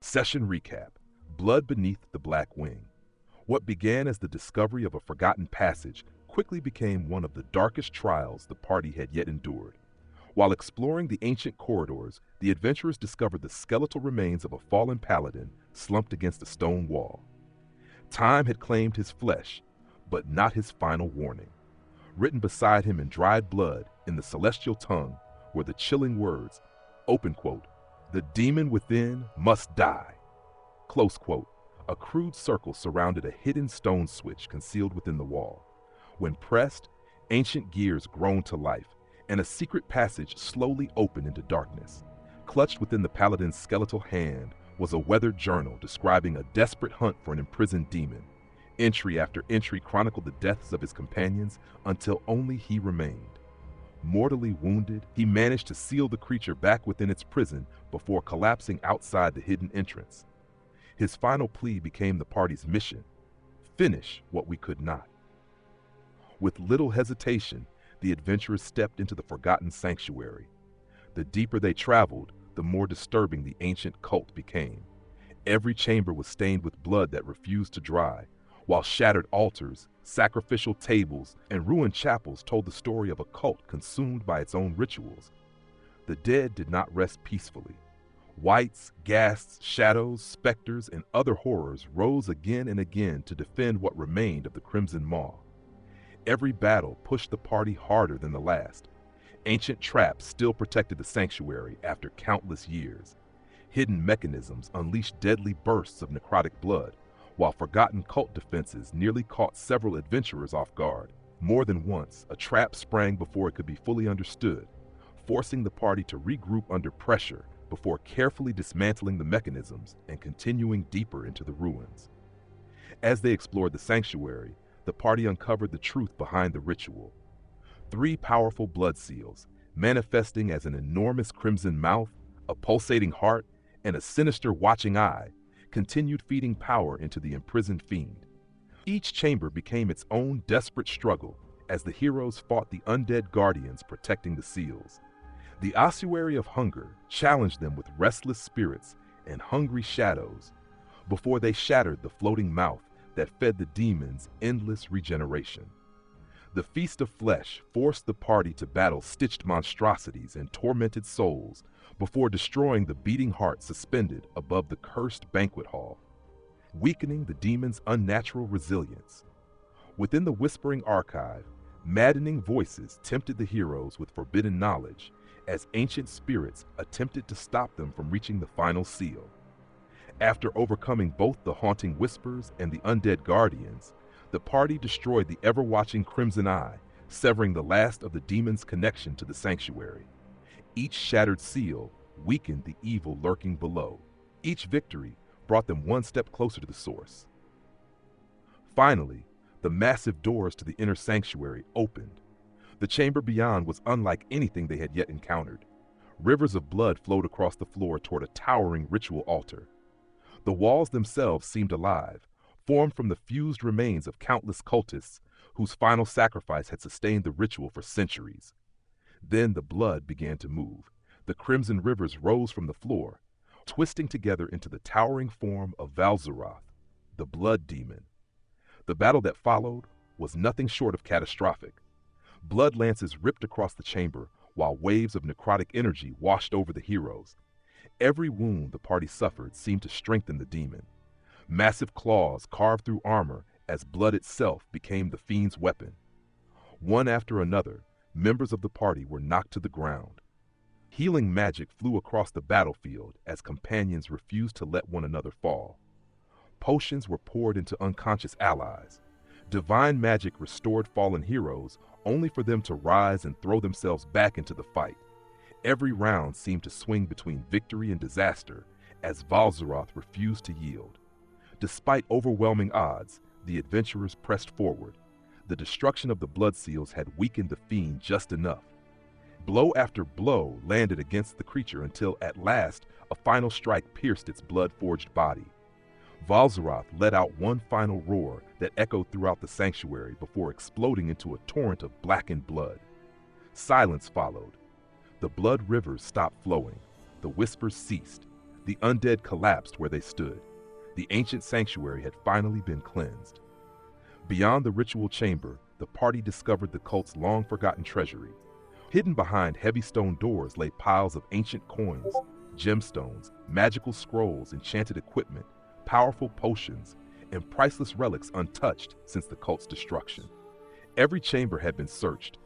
Session recap. Blood beneath the Black Wing. What began as the discovery of a forgotten passage quickly became one of the darkest trials the party had yet endured. While exploring the ancient corridors, the adventurers discovered the skeletal remains of a fallen paladin slumped against a stone wall. Time had claimed his flesh, but not his final warning. Written beside him in dried blood, in the celestial tongue, were the chilling words, open quote, "The demon within must die." Close quote. A crude circle surrounded a hidden stone switch concealed within the wall. When pressed, ancient gears groaned to life, and a secret passage slowly opened into darkness. Clutched within the paladin's skeletal hand was a weathered journal describing a desperate hunt for an imprisoned demon. Entry after entry chronicled the deaths of his companions until only he remained. Mortally wounded, he managed to seal the creature back within its prison before collapsing outside the hidden entrance. His final plea became the party's mission: finish what we could not. With little hesitation, the adventurers stepped into the forgotten sanctuary. The deeper they traveled, the more disturbing the ancient cult became. Every chamber was stained with blood that refused to dry, while shattered altars, sacrificial tables, and ruined chapels told the story of a cult consumed by its own rituals. The dead did not rest peacefully. Wights, ghasts, shadows, specters, and other horrors rose again and again to defend what remained of the Crimson Maw. Every battle pushed the party harder than the last. Ancient traps still protected the sanctuary after countless years. Hidden mechanisms unleashed deadly bursts of necrotic blood, while forgotten cult defenses nearly caught several adventurers off guard. More than once, a trap sprang before it could be fully understood, forcing the party to regroup under pressure before carefully dismantling the mechanisms and continuing deeper into the ruins. As they explored the sanctuary, the party uncovered the truth behind the ritual. 3 powerful blood seals, manifesting as an enormous crimson mouth, a pulsating heart, and a sinister watching eye, continued feeding power into the imprisoned fiend. Each chamber became its own desperate struggle as the heroes fought the undead guardians protecting the seals. The ossuary of hunger challenged them with restless spirits and hungry shadows before they shattered the floating mouth that fed the demons endless regeneration. The feast of flesh forced the party to battle stitched monstrosities and tormented souls before destroying the beating heart suspended above the cursed banquet hall, weakening the demon's unnatural resilience. Within the whispering archive, maddening voices tempted the heroes with forbidden knowledge as ancient spirits attempted to stop them from reaching the final seal. After overcoming both the haunting whispers and the undead guardians, the party destroyed the ever-watching Crimson Eye, severing the last of the demon's connection to the sanctuary. Each shattered seal weakened the evil lurking below. Each victory brought them one step closer to the source. Finally, the massive doors to the inner sanctuary opened. The chamber beyond was unlike anything they had yet encountered. Rivers of blood flowed across the floor toward a towering ritual altar. The walls themselves seemed alive, formed from the fused remains of countless cultists whose final sacrifice had sustained the ritual for centuries. Then the blood began to move. The crimson rivers rose from the floor, twisting together into the towering form of Valzaroth, the blood demon. The battle that followed was nothing short of catastrophic. Blood lances ripped across the chamber, while waves of necrotic energy washed over the heroes. Every wound the party suffered seemed to strengthen the demon. Massive claws carved through armor as blood itself became the fiend's weapon. One after another, members of the party were knocked to the ground. Healing magic flew across the battlefield as companions refused to let one another fall. Potions were poured into unconscious allies. Divine magic restored fallen heroes, only for them to rise and throw themselves back into the fight. Every round seemed to swing between victory and disaster as Valzaroth refused to yield. Despite overwhelming odds, the adventurers pressed forward. The destruction of the blood seals had weakened the fiend just enough. Blow after blow landed against the creature until at last a final strike pierced its blood-forged body. Valzaroth let out one final roar that echoed throughout the sanctuary before exploding into a torrent of blackened blood. Silence followed. The blood rivers stopped flowing. The whispers ceased. The undead collapsed where they stood. The ancient sanctuary had finally been cleansed. Beyond the ritual chamber, the party discovered the cult's long-forgotten treasury. Hidden behind heavy stone doors lay piles of ancient coins, gemstones, magical scrolls, enchanted equipment, powerful potions, and priceless relics untouched since the cult's destruction. Every chamber had been searched,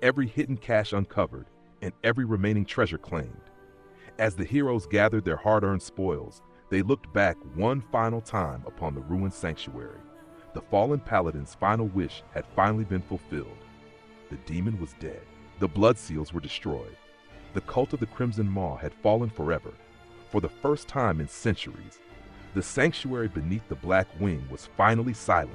every hidden cache uncovered, and every remaining treasure claimed. As the heroes gathered their hard-earned spoils, they looked back one final time upon the ruined sanctuary. The fallen paladin's final wish had finally been fulfilled. The demon was dead. The blood seals were destroyed. The cult of the Crimson Maw had fallen forever. For the first time in centuries, the sanctuary beneath the Black Wing was finally silent,